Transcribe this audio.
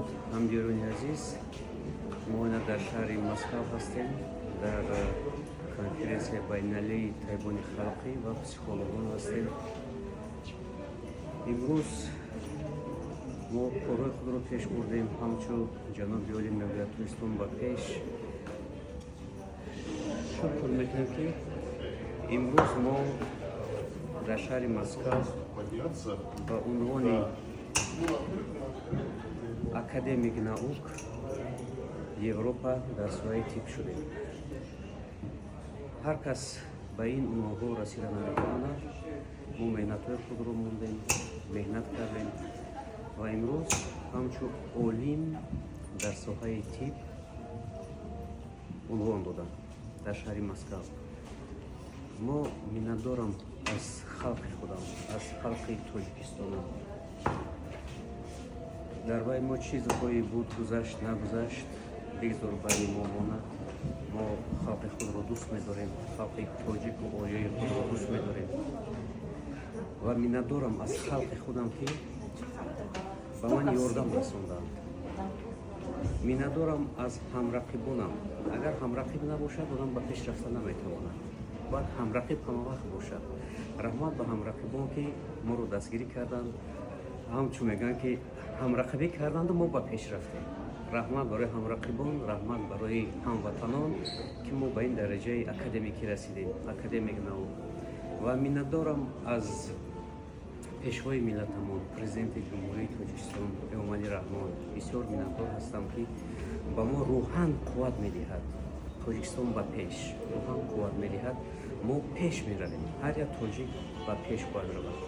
درود همدیرانی عزیز. ما در شهر مسکو هستیم در کنفرانس بین‌المللی تایبان خلقی و پسیکولوژان هستیم. امروز ما کارهای خود را پیش بردیم همچون جناب ولی نویتوستون با پیش شکر میکنیم که امروز ما در شهر مسکو با عنوان اکادمیک نауک یوروپا در سوی تیپ شدیم. هر کس به این عنوان رسیدن نمی‌تواند. ما مهنت‌های خود را موندیم، مهنت کردیم و امروز همچون عالم در ساحه تیپ عنوان دادن در شهر مسکو. ما منتظرم از خلق خودم، از خلق تاجیکستان. در بین ما چیزهایی بود گذشت نگذشت بگذار بین ما ماند. ما خلق خود را دوست می‌داریم، خلق تاجیک و آریایی خود را دوست می‌داریم و منتظرم از خلق خودم که به من یاردم رسوندند. منتظرم از همرقیبانم. اگر همرقیب نباشد آدم به پیش رفتن نمی‌تواند. باید همرقیب همه وقت باشد. رحمت به همرقیبان که ما رو دستگیری کردند، همچون میگن که همرقیبی کردند و ما به پیش رفتیم. رحمت برای همرقیبان، رحمت برای هموطنان که ما به این درجه اکادمیکی رسیدیم، اکادمیک نو. و منتظرم از پیشوای ملتمون، پرزیدنت جمهوری تاجیکستان امامعلی رحمان، بسیار منتظر هستم که به ما روحاً قوت می‌دهد. تاجیکستان به پیش روحاً قوت می‌دهد. ما پیش می‌رویم. هر یک تاجیک به پیش باید رود.